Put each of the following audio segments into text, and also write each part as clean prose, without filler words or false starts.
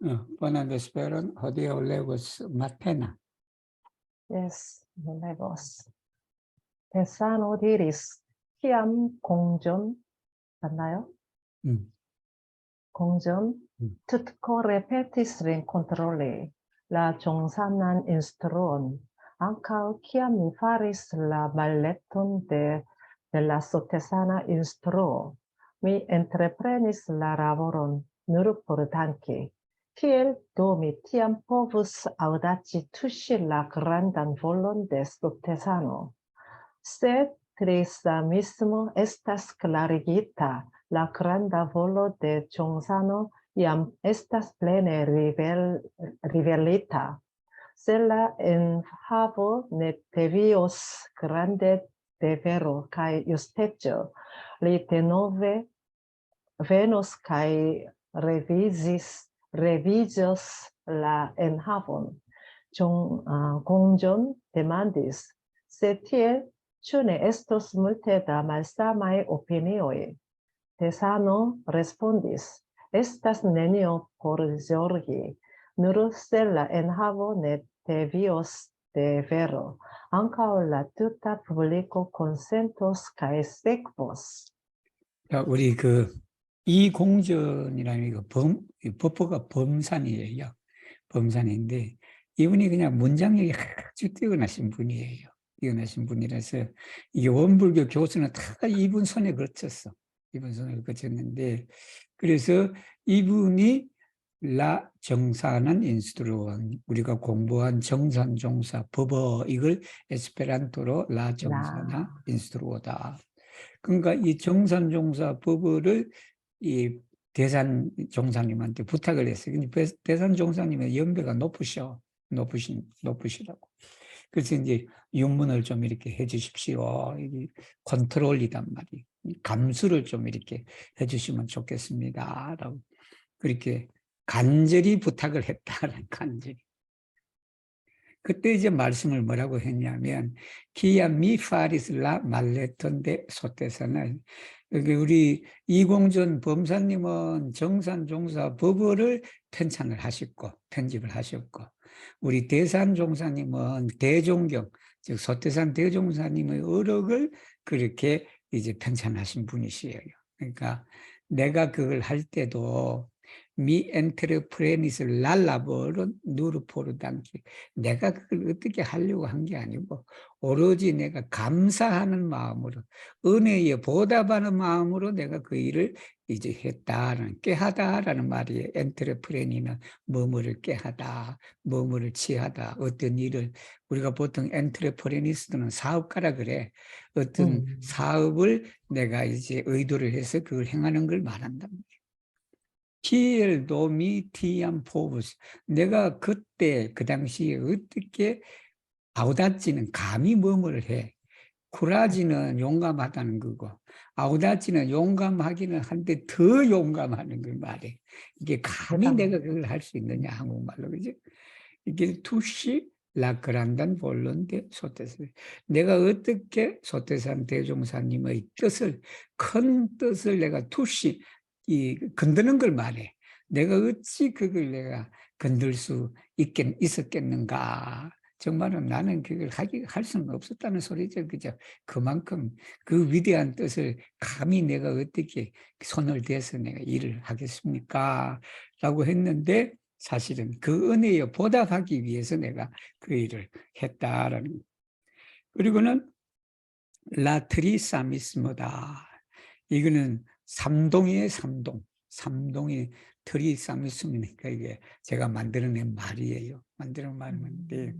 Buenas esperan, hodeo legos matena. Yes, Legos. Tesano diris, kiam 공전 맞나요? 공전 tutto repetis rencontroli la 정산한 instruon ankaŭ kiam mi faris la malleton de la sotesana instruo mi entreprenis la laboron nur por danki. Kiel do mi tiam povus audaci tuŝi la grandan volon de sotesano? Se trisamismo estas klarigita, la granda volo de Ciongzano jam estas plene rivelita. Se la enhavo ne devios grande devero kaj justeco, li denove venos kaj revizos la enhavon. Gongjon demandis, se tiel, ĉu ne estos multe da malsamaj opinioj? Tesano respondis, estas nenio por zorgi, nur se la enhavo ne devios de vero, ankaŭ la tuta publiko konsentos kaj sekvos. 우리 이공전이라는 법보가 범산이에요. 범산인데 이분이 그냥 문장력이 아주 뛰어나신 분이에요. 뛰어나신 분이라서 이게 원불교 교수는 다 이분 손에 걸쳤어. 이분 손에 걸쳤는데 그래서 이분이 라 정산한 인스트루원 우리가 공부한 정산종사 법어 이걸 에스페란토로 라 정산한 인스트루어다. 그러니까 이 정산종사 법어를 이 대산 종사님한테 부탁을 했어요. 근데 대산 종사님의 연배가 높으시라고. 그래서 이제 윤문을 좀 이렇게 해주십시오. 이게 컨트롤이단 말이에요. 감수를 좀 이렇게 해주시면 좋겠습니다. 라고 그렇게 간절히 부탁을 했다는 간절히. 그때 이제 말씀을 뭐라고 했냐면 기야 미파리슬라 말레톤데 소테사는 우리 이공전 범사님은 정산종사 법어를 편찬을 하셨고 편집을 하셨고 우리 대산종사님은 대종경 즉 소태산 대종사님의 어록을 그렇게 이제 편찬하신 분이시에요. 그러니까 내가 그걸 할 때도 미 엔트레프레니스 랄라버론 누르포르단키 내가 그걸 어떻게 하려고 한 게 아니고 오로지 내가 감사하는 마음으로 은혜에 보답하는 마음으로 내가 그 일을 이제 했다라는 꾀하다라는 말이에요. 엔트레프레니는 뭐뭐를 꾀하다, 뭐뭐를 취하다, 어떤 일을 우리가 보통 엔트레프레니스트는 사업가라 그래. 어떤 사업을 내가 이제 의도를 해서 그걸 행하는 걸 말한단 말이에요. 키엘 도미 티암 포브스 내가 그때 그 당시에 어떻게 아우다치는 감히 뭐뭐를 해 쿠라지는 용감하다는 거고 아우다치는 용감하기는 한데 더 용감하는 걸 말해. 이게 감히 내가 그걸 할 수 있느냐 한국말로 그죠? 이게 투시 라그란단 볼론데 소테스 내가 어떻게 소테산 대종사님의 뜻을 큰 뜻을 내가 투시 건드는 걸 말해. 내가 어찌 그걸 내가 건들 수 있었겠는가. 정말은 나는 그걸 할 수는 없었다는 소리죠. 그죠? 그만큼 그 위대한 뜻을 감히 내가 어떻게 손을 대서 내가 일을 하겠습니까? 라고 했는데 사실은 그 은혜에 보답하기 위해서 내가 그 일을 했다라는. 그리고는 라트리사미스모다. 이거는 삼동이에요, 삼동. 삼동이 트리사미스모니까 이게 제가 만들어낸 말이에요. 만들어낸 말인데,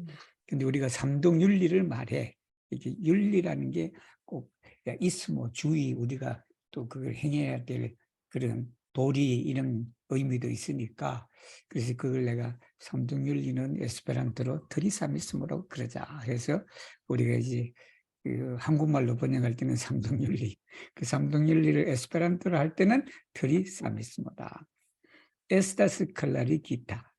근데 우리가 삼동윤리를 말해. 이게 윤리라는 게 꼭 있으모 주의 우리가 또 그걸 행해야 될 그런 도리 이런 의미도 있으니까 그래서 그걸 내가 삼동윤리는 에스페란토로 트리사미스모라고 그러자 해서 우리가 이제 그 한국말로 번역할 때는 삼동윤리, 그 삼동윤리를 에스페란토로 할 때는 트리사미스모다. 에스타스 클라리 기타.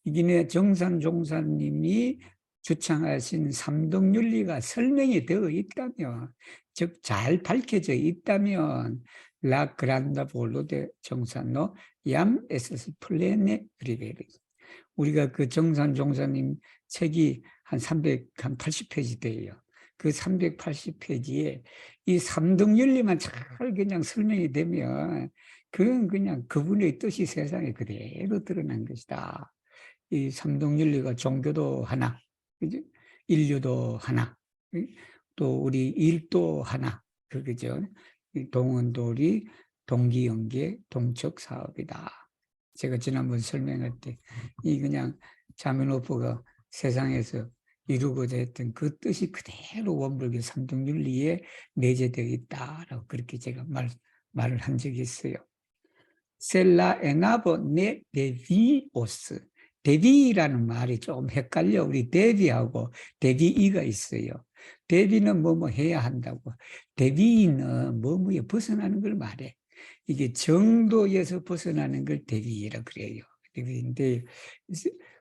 이게 정산종사님이 주창하신 삼동윤리가 설명이 되어 있다면, 즉 잘 밝혀져 있다면 la grande volo de 정산노 얌 에세스 플레네 리베리. 우리가 그 정산 종사님 책이 한 380페이지 돼요. 그 380페이지에 이 삼등윤리만 잘 그냥 설명이 되면 그건 그냥 그분의 뜻이 세상에 그대로 드러난 것이다. 이 삼등윤리가 종교도 하나, 그죠? 인류도 하나, 또 우리 일도 하나, 그죠? 동원돌이 동기연계 동척 사업이다. 제가 지난번 설명할 때 이 그냥 자면오프가 세상에서 이루고자 했던 그 뜻이 그대로 원불교 삼등윤리에 내재되어 있다라고 그렇게 제가 말을 한 적이 있어요. 셀라 에나보 네 데비오스. 데비라는 말이 좀 헷갈려. 우리 데비하고 데비이가 있어요. 데비는 뭐뭐 해야 한다고. 데비는 뭐뭐에 벗어나는 걸 말해. 이게 정도에서 벗어나는 걸 데비라 그래요. 데비인데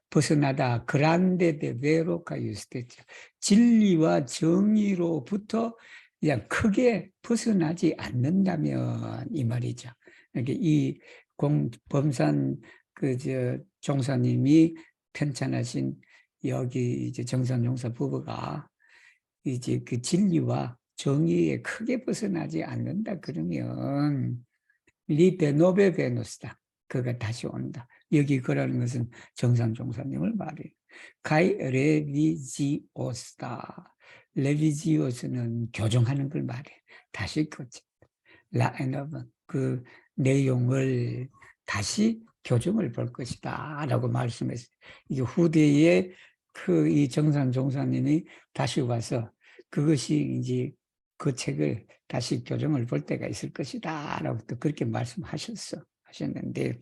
벗어나다 그란데 데 베로카 유스테죠. 진리와 정의로부터 그냥 크게 벗어나지 않는다면 이 말이죠. 이렇게 이 범산 종사님이 편찬하신 여기 이제 정산 종사 부부가 이제 그 진리와 정의에 크게 벗어나지 않는다 그러면 리베노베 베누스다. 그가 다시 온다. 여기 그라는 것은 정산 종사님을 말해요. 가이 레비지오스다. 레비지오스는 교정하는 걸 말해. 다시 교정. 라인업은 그 내용을 다시 교정을 볼 것이다 라고 말씀했어요. 이게 후대에 이 정산 종사님이 다시 와서 그것이 이제 그 책을 다시 교정을 볼 때가 있을 것이다 라고 또 그렇게 하셨는데,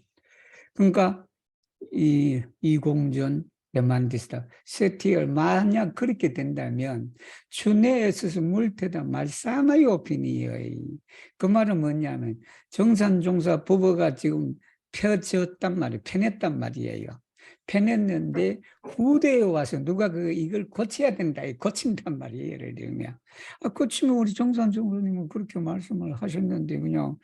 그러니까 이 이공전 레만디스타 세티얼 만약 그렇게 된다면 추내에 있어서 물테다 말사마이 오피니어이. 그 말은 뭐냐면 정산종사 부부가 지금 펴졌단 말이에요. 편했단 말이에요. 편했는데 후대에 와서 누가 이걸 고쳐야 된다. 고친단 말이에요. 예를 들면 고치면 우리 정산종사님은 그렇게 말씀을 하셨는데 그냥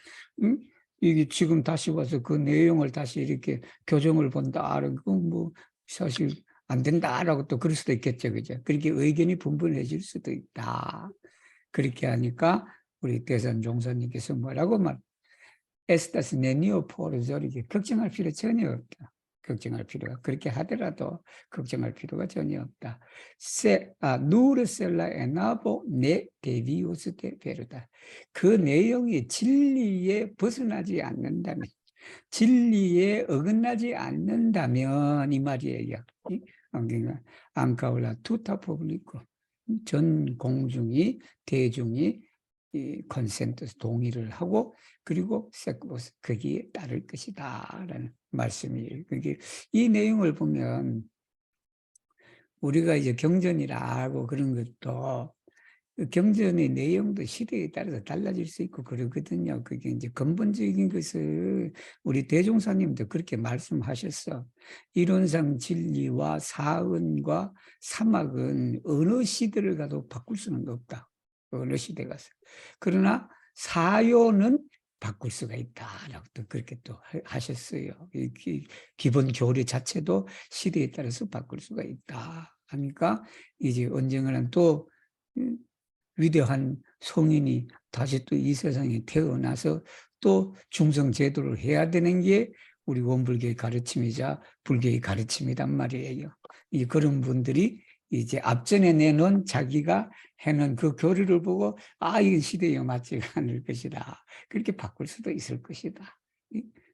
이게 지금 다시 와서 그 내용을 다시 이렇게 교정을 본다. 그건 뭐 사실 안 된다라고 또 그럴 수도 있겠죠. 그죠? 그렇게 의견이 분분해질 수도 있다. 그렇게 하니까 우리 대산 종사님께서 뭐라고 에스타스 네니오 포르조 이렇게 걱정할 필요 전혀 없다. 걱정할 필요가 그렇게 하더라도 걱정할 필요가 전혀 없다. 누르셀라 에나보 네 데비우스 데 베르다. 그 내용이 진리에 벗어나지 않는다면, 진리에 어긋나지 않는다면 이 말이에요. 그러니까 안카울라 투타 포블리코 전 공중이 대중이 컨센서스 동의를 하고 그리고 거기에 따를 것이다라는 말씀이에요. 그게 이 내용을 보면 우리가 이제 경전이라고 그런 것도 경전의 내용도 시대에 따라서 달라질 수 있고 그러거든요. 그게 이제 근본적인 것을 우리 대종사님도 그렇게 말씀하셨어. 이론상 진리와 사은과 사막은 어느 시대를 가도 바꿀 수는 없다. 어느 시대 가서. 그러나 사요는 바꿀 수가 있다라고 또 그렇게 또 하셨어요. 기본 교리 자체도 시대에 따라서 바꿀 수가 있다. 하니까 이제 언젠가는 또 위대한 성인이 다시 또 이 세상에 태어나서 또 중성 제도를 해야 되는 게 우리 원불교의 가르침이자 불교의 가르침이란 말이에요. 그런 분들이 이제 앞전에 내놓은 자기가 해놓은 그 교리를 보고 이 시대에 맞지 않을 것이다. 그렇게 바꿀 수도 있을 것이다.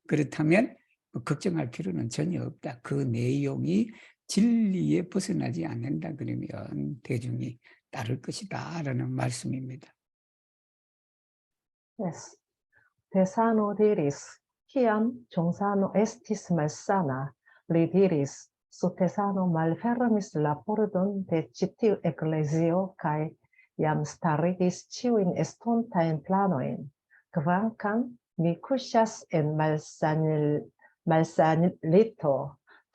그렇다면 걱정할 필요는 전혀 없다. 그 내용이 진리에 벗어나지 않는다 그러면 대중이 따를 것이다 라는 말씀입니다. Yes. Tesano diris, kiam Jongsano estis malsana, li diris, su Tesano malfermis la pordon de ĉi tiu eklezio kaj jam starigis ĉiujn estontajn planojn, kvankam mi kuŝas en malsanlito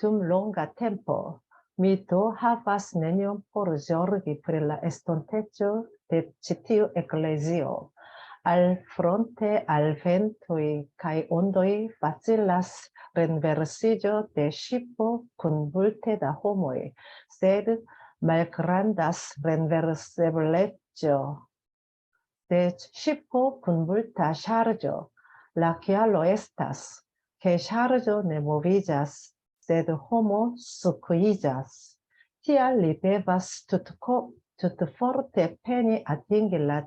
dum longa tempo, mi do havas nenion por zorgi pri la estonteco de ĉi tiu eklezio. al fronte al ventoi kai ondoi facilas renversigio de shipo kun multe da homoi, sed malgrandas renversebleggio de shipo kun multa ŝarĝo. La kialo estas, ke ŝarĝo ne moviĝas, sed homo skuiĝas. Tial li devas tutforte peni atingi la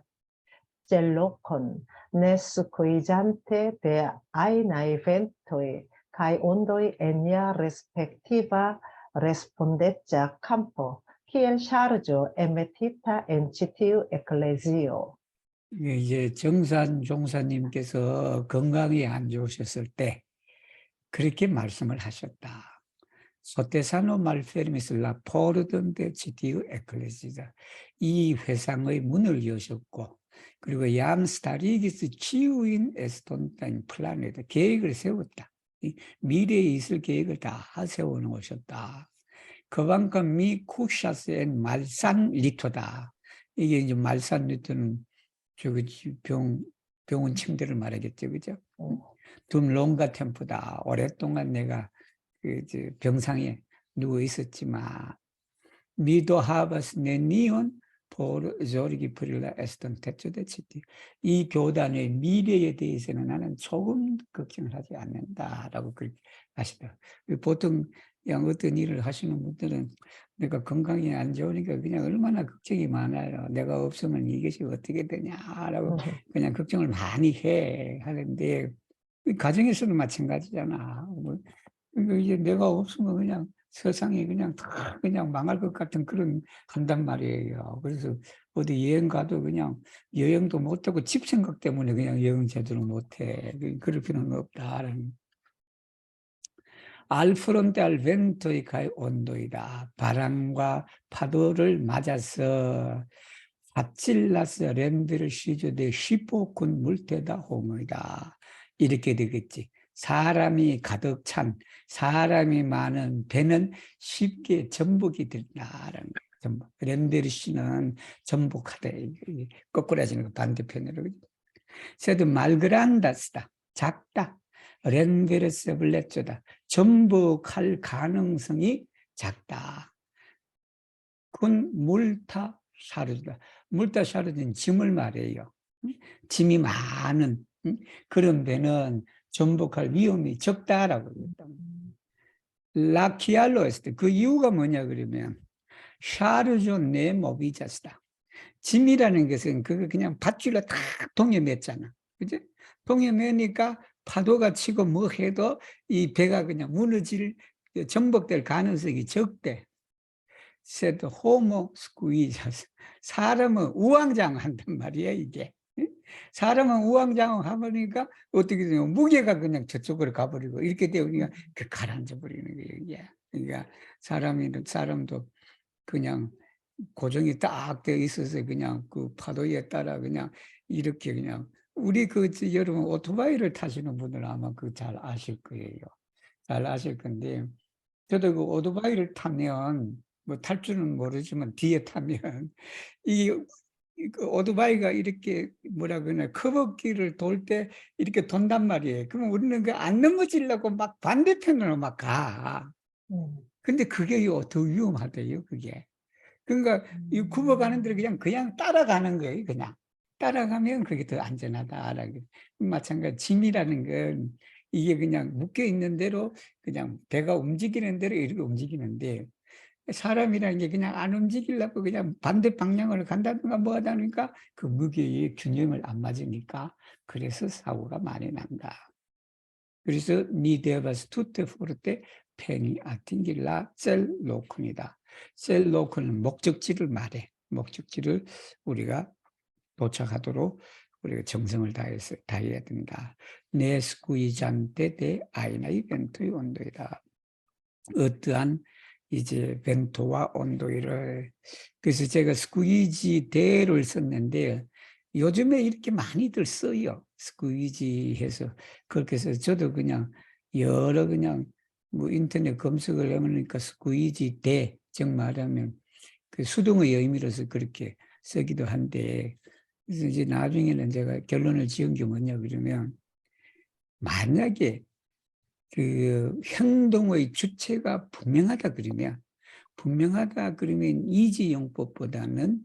celokon, ne skuiĝante de ajnaj ventoj kaj ondoj en nia respektiva respondeca campo, kiel ŝarĝo emetita en ĉi tiu eklezio. 이제 정산 종사님께서 건강이 안 좋으셨을 때 그렇게 말씀을 하셨다. 소테사노 말페르미스 라 포르던데 치티우 에클레시자. 이 회상의 문을 여셨고, 그리고 얌 스타리기스 치유인 에스톤타인 플라네트 계획을 세웠다. 미래에 있을 계획을 다 세워놓으셨다. 그만큼 미 쿠샤스엔 말산 리토다. 이게 이제 말산 리토는 병원 침대를 말하겠죠, 그죠? 둠 롱가 템포다. 오랫동안 내가 병상에 누워 있었지만, 미도 하바스 네니온 포르 조리기 프릴라 에스턴 테초데치티. 이 교단의 미래에 대해서는 나는 조금 걱정을 하지 않는다라고 그렇게 하시더라고요. 보통 어떤 일을 하시는 분들은 내가 건강이 안 좋으니까 그냥 얼마나 걱정이 많아요. 내가 없으면 이것이 어떻게 되냐라고 그냥 걱정을 많이 하는데, 가정에서도 마찬가지잖아. 이제 내가 없으면 그냥 세상이 그냥 다 그냥 망할 것 같은 그런 한단 말이에요. 그래서 어디 여행 가도 그냥 여행도 못하고 집 생각 때문에 그냥 여행 제대로 못해. 그럴 필요는 없다라는. 알프론테 알 벤토이 카이 온도이다. 바람과 파도를 맞아서 바칠라스 렌드를 시조되 시포군 물테다 호모이다. 이렇게 되겠지. 사람이 가득 찬, 사람이 많은 배는 쉽게 전복이 된다라는 거예요. 전복. 렌데르시는 전복하다. 거꾸라지는 거 반대편으로. 세드 말그란다스다. 작다. 렌데르세블레쩌다. 전복할 가능성이 작다. 그건 물타 샤르다. 물타 샤르는 짐을 말해요. 짐이 많은 그런 배는 전복할 위험이 적다라고 했다. 라키알로에스트. 그 이유가 뭐냐 그러면 샤르조 네 모비자스다. 짐이라는 것은 그거 그냥 밧줄로 탁 동에 맸잖아. 그죠? 동에 매니까 파도가 치고 뭐 해도 이 배가 그냥 무너질, 전복될 가능성이 적대. 세드 호모 스쿠이자스. 사람은 우왕좌왕한단 말이야, 이게. 사람은 우왕좌왕하니까 어떻게 되냐면 무게가 그냥 저쪽으로 가버리고 이렇게 되니까 그 가라앉아 버리는 거예요, 이게. 그러니까 사람도 그냥 고정이 딱 되어 있어서 그냥 그 파도에 따라 그냥 이렇게 그냥 우리 여러분 오토바이를 타시는 분들 아마 그 잘 아실 거예요. 잘 아실 건데 저도 그 오토바이를 타면 뭐 탈 줄은 모르지만 뒤에 타면 그 오토바이가 이렇게 뭐라 그러나 커브길을 돌 때 이렇게 돈단 말이에요. 그러면 우리는 그 안 넘어지려고 막 반대편으로 막 가. 근데 그게 더 위험하대요, 그게. 그러니까 이 굽어가는 데를 그냥 따라가는 거예요, 그냥. 따라가면 그게 더 안전하다라고. 마찬가지 짐이라는 건 이게 그냥 묶여 있는 대로 그냥 배가 움직이는 대로 이렇게 움직이는데 사람이라는 게 그냥 안 움직이려고 그냥 반대 방향으로 간다든가 뭐 하다니까 그 무게의 균형을 안 맞으니까 그래서 사고가 많이 난다. 그래서 니데바스 투테 포르테 페니 아팅길라 셀로쿤이다. 셀로쿤은 목적지를 말해. 목적지를 우리가 도착하도록 우리가 정성을 다해야 된다. 네 스쿠이잔테 데 아이나 이벤토의 온도이다. 어떠한 이제 벤토와 온도를. 그래서 제가 스쿠이지 대를 썼는데 요즘에 이렇게 많이들 써요. 스쿠이지 해서. 그렇게 해서 저도 그냥 여러 그냥 뭐 인터넷 검색을 해보니까 스쿠이지 대, 즉 말하면 그 수동의 의미로서 그렇게 쓰기도 한데 그래서 이제 나중에는 제가 결론을 지은 게 뭐냐 그러면 만약에 그 행동의 주체가 분명하다 그러면 이지용법보다는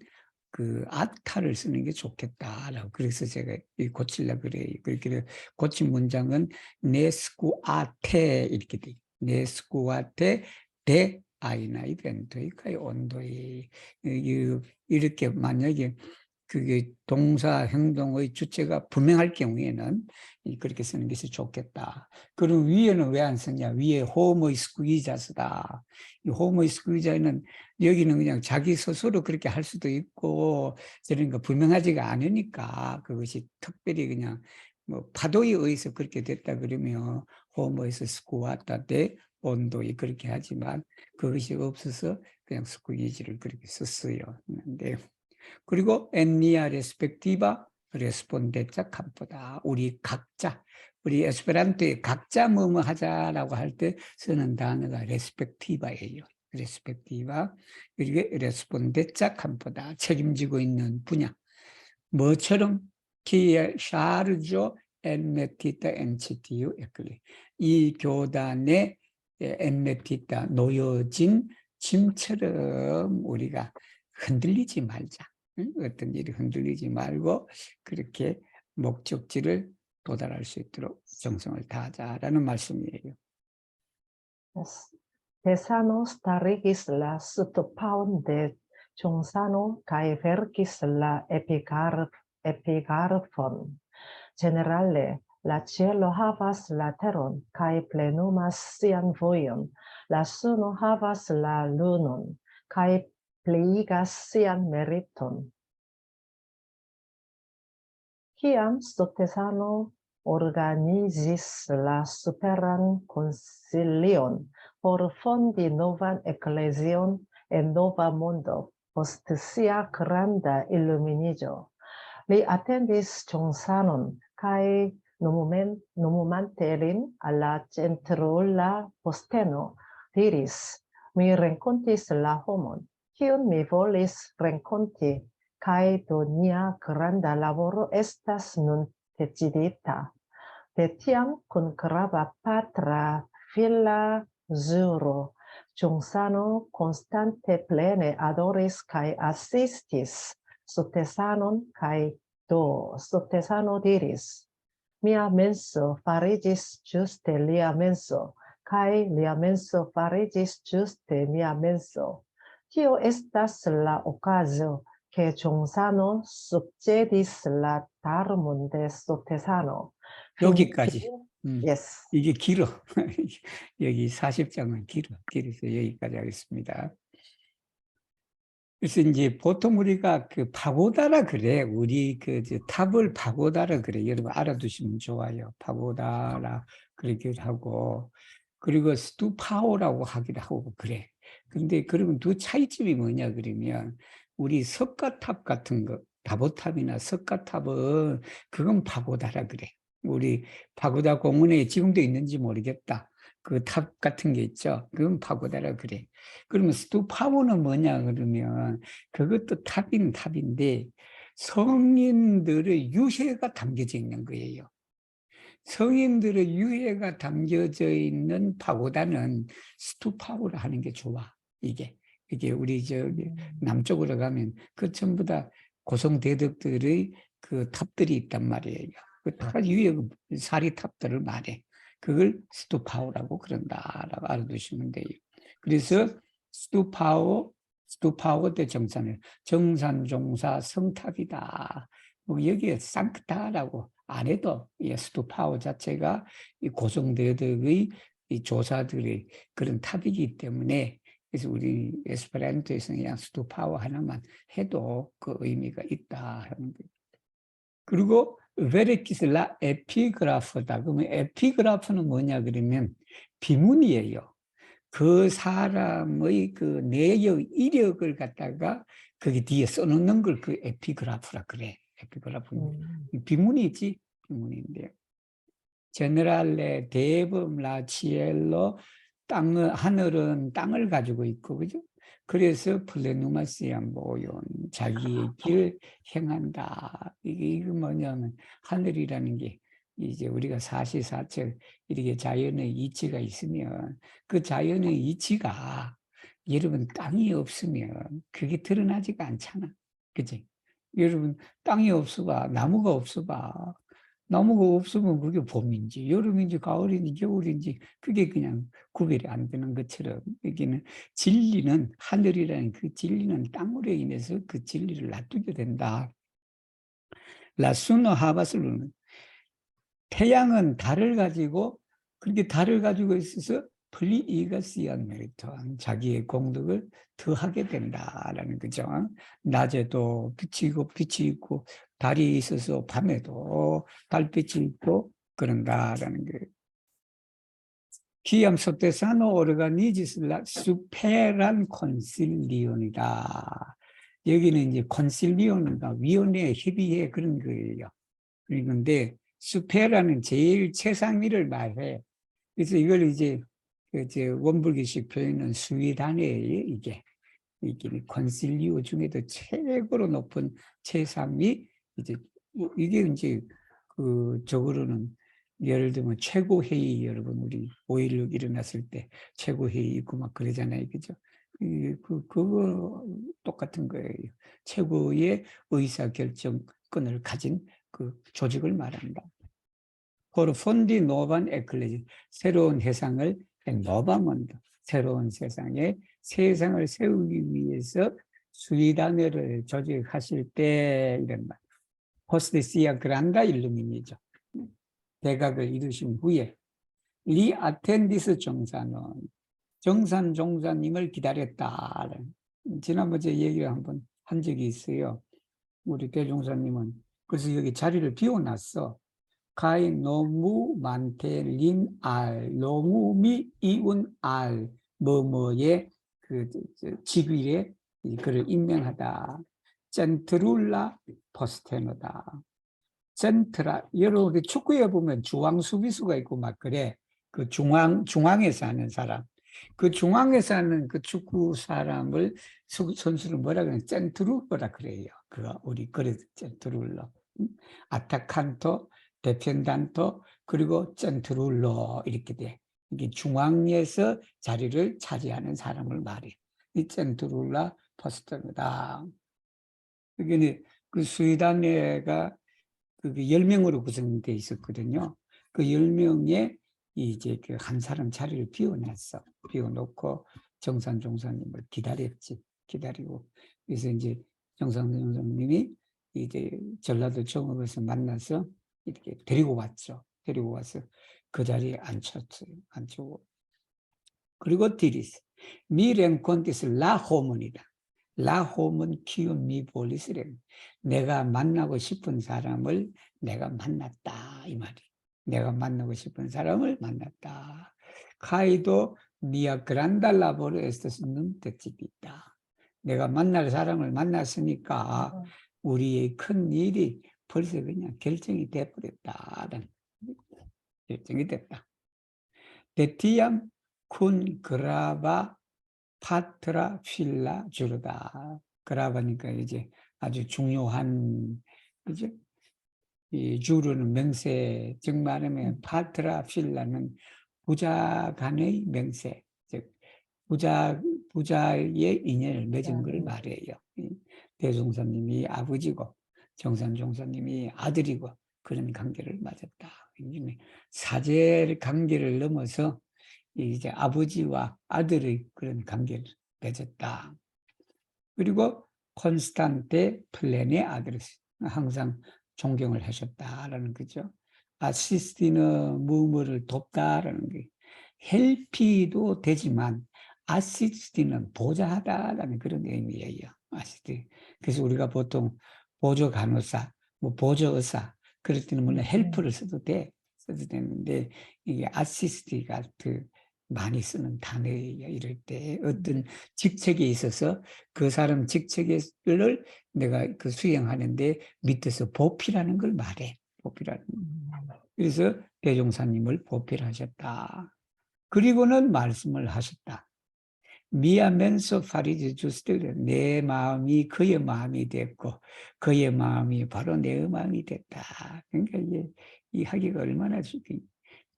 그 아타를 쓰는 게 좋겠다라고 그래서 제가 고치려고 그래요. 그렇게 고친 문장은 네스쿠아테 이렇게 돼. 네스쿠아테 데 아이나이 벤토이카이 온도이 이렇게 만약에 그게 동사 행동의 주체가 분명할 경우에는 그렇게 쓰는 것이 좋겠다. 그럼 위에는 왜 안 쓰냐? 위에 호모 스쿠이자스다. 이 호모 스쿠이자는 여기는 그냥 자기 스스로 그렇게 할 수도 있고 그러니까 분명하지가 않으니까 그것이 특별히 그냥 뭐 파도에 의해서 그렇게 됐다 그러면 호모에서 스쿠아타 대 온도에 그렇게 하지만 그것이 없어서 그냥 스쿠이지를 그렇게 썼어요. 근데 그리고 etnia respectiva responde자 campo다. 우리 에스페란토에 각자 뭐뭐 하자라고 할 때 쓰는 단어가 respectiva예요. respectiva 그리고 responde자 campo다. 책임지고 있는 분야. 뭐처럼 qui charge ennetita enchitiu eccli. 이 교단에 ennetita 놓여진 짐처럼 우리가 흔들리지 말자. 어떤 일이 흔들리지 말고 그렇게 목적지를 도달할 수 있도록 정성을 다하자라는 말씀이에요. Tesano starigis la subpaun de Cionsano cae vercis la epigarphon. Generale, la cielo havas la teron, cae plenumas sian voion. La suno havas la lunon, cae pliigas sian meriton. Kiam Stotesano organizis la superan consilion por fondi novan ecclesion en nova mondo post sia granda illuminigio, li attendis Cionssanon cae nomumante lin alla centrula posteno, diris, mi rencontis la homon, kiun mi volis renconti, cae do nia granda laboro estas nun decidita. De tiam cum grava patra fila zuro, Cionsano constante plene adoris cae assistis Stotessanon cae do Stotessano diris, mia menso farigis juste lia menso, cae lia menso farigis juste mia menso. Tio estas la ocasio che Cionsano subjedis la tarmon de Stotessano. 여기까지. Yes. 이게 길어. 여기 40장은 길어. 길어서 여기까지 하겠습니다. 그래서 이제 보통 우리가 그 파고다라 그래. 우리 그 탑을 파고다라 그래. 여러분 알아두시면 좋아요. 파고다라 그러기도 하고. 그리고 스투파오라고 하기도 하고 그래. 근데 그러면 두 차이점이 뭐냐 그러면 우리 석가탑 같은 거, 다보탑이나 석가탑은 그건 파고다라 그래. 우리 파고다 공원에 지금도 있는지 모르겠다. 그 탑 같은 게 있죠. 그건 파고다라 그래. 그러면 스투파오는 뭐냐 그러면 그것도 탑인 탑인데 성인들의 유해가 담겨져 있는 거예요. 성인들의 유해가 담겨져 있는 파고다는 스투파오를 하는 게 좋아. 이게 우리 저기 남쪽으로 가면 그 전부 다 고성대덕들의 그 탑들이 있단 말이에요. 그 다 유해 사리탑들을 말해. 그걸 스투파오라고 그런다라고 알아두시면 돼요. 그래서 스투파오 때 정산 종사 성탑이다. 뭐 여기에 상크타라고 안 해도 스투파오 자체가 이 고성대덕의 이 조사들의 그런 탑이기 때문에 그래서 우리 에스페란토에서는 그냥 스투파오 하나만 해도 그 의미가 있다 하는 거예요. 그리고 베레키슬라 에피그라프다. 그러면 에피그라프는 뭐냐 그러면 비문이에요. 그 사람의 그 내역, 이력을 갖다가 거기 뒤에 써놓는 걸 그 에피그라프라 그래. 에피그라프. 비문이지, 비문인데요. 제너랄레, 대범, 라치엘로, 하늘은 땅을 가지고 있고, 그죠? 그래서 플레누마시아 모yon 자기의 길 행한다. 이게 뭐냐면 하늘이라는 게 이제 우리가 사시사철 이렇게 자연의 이치가 있으면 그 자연의 이치가 여러분 땅이 없으면 그게 드러나지가 않잖아. 그치? 여러분 땅이 없어봐. 나무가 없어봐. 나무가 없으면 그게 봄인지 여름인지 가을인지 겨울인지 그게 그냥 구별이 안 되는 것처럼 여기는 진리는 하늘이라는 그 진리는 땅으로 인해서 그 진리를 놔두게 된다. 라수노 하바슬루는 태양은 달을 가지고 그렇게 달을 가지고 있어서 플리이가시안 메리토 자기의 공덕을 더하게 된다라는 거죠. 낮에도 빛이 있고 달이 있어서 밤에도 달빛이 있고 그런다라는 거예요. Kiam sotesano organizis la superan consilion이다. 여기는 이제 컨실리온과 위원회 협의회 그런 거예요. 그런데 수페라는 제일 최상위를 말해. 그래서 이걸 이제 원불교식 표현은 수위단회예요. 이게 컨실리오 중에도 최고로 높은 최상위 이제 이게 이제 그 적으로는 예를 들면 최고회의 여러분 우리 5.16 일어났을 때 최고회의 있고 막 그러잖아요. 그죠? 그거 똑같은 거예요. 최고의 의사결정권을 가진 그 조직을 말한다. 포르 폰디 노반 에클레지 새로운 해상을 노바몬드 새로운 세상을 세우기 위해서 수의단회를 조직하실 때 이런 말. 포스데시아 그란다 일루미니죠. 대각을 이루신 후에 리 아텐디스 정산 종사님을 기다렸다. 지난번에 얘기를 한번 한 적이 있어요. 우리 대종사님은 그래서 여기 자리를 비워놨어. 가이 너무 많대 린알 너무미 이운알 뭐뭐의 그 직위에 그를 임명하다. 젠트룰라 포스테노다. 센트라 여러 축구에 보면 중앙 수비수가 있고 막 그래. 그 중앙에서 하는 사람. 그 중앙에서 하는 그 축구 사람을 선수를 뭐라 그래요? 센트룰러라 그래요. 우리 그래서 센트룰러. 아타칸토, 데펜단토 그리고 센트룰러 이렇게 돼. 이게 중앙에서 자리를 차지하는 사람을 말해. 이 센트룰라 포스터다. 여기는 그 수의단회가 그게 10명으로 구성되어 있었거든요. 그 10명에 이제 그 한 사람 자리를 비워놨어. 비워놓고 정산 종사님을 기다리고. 그래서 이제 정산 종사님이 이제 전라도 정읍에서 만나서 이렇게 데리고 왔죠. 데리고 와서 그 자리에 앉혔어요. 앉히고. 그리고 디리스. 미랭콘티스 라호문이다. 라홈은 키운 미볼리스렘. 내가 만나고 싶은 사람을 내가 만났다 이 말이. 내가 만나고 싶은 사람을 만났다. 카이도 미아 그란다 라보르 에스토스는 뜻집이 있다. 내가 만날 사람을 만났으니까 우리의 큰 일이 벌써 그냥 결정이 돼버렸다. 결정이 됐다. 데티암 쿤 그라바 파트라 필라 주르다. 그라바니까 이제 아주 중요한 그죠? 이 주르는 명세, 즉 말하면 파트라 필라는 부자 간의 명세, 즉 부자의 인연을 맺은 걸 말해요. 대종사님이 아버지고 정산종사님이 아들이고 그런 관계를 맺었다. 사제 관계를 넘어서 이제 아버지와 아들의 그런 관계를 맺었다. 그리고 콘스탄테 플레네 아드레스 항상 존경을 하셨다라는 거죠. 아시스티는 무엇을 돕다라는 게 헬피도 되지만 아시스티는 보좌하다라는 그런 의미예요. 아시스티. 그래서 우리가 보통 보조 간호사, 뭐 보조 의사 그럴 때는 물론 헬프를 써도 되는데 이게 아시스티가 많이 쓰는 단어예요. 이럴 때 어떤 직책에 있어서 그 사람 직책을 내가 그 수행하는데 밑에서 보필하는 걸 말해. 보필하는. 그래서 대종사님을 보필하셨다. 그리고는 말씀을 하셨다. 미하면서 파리지 주스들 내 마음이 그의 마음이 됐고 그의 마음이 바로 내 마음이 됐다. 그러니까 이게 이 하기가 얼마나 쉽게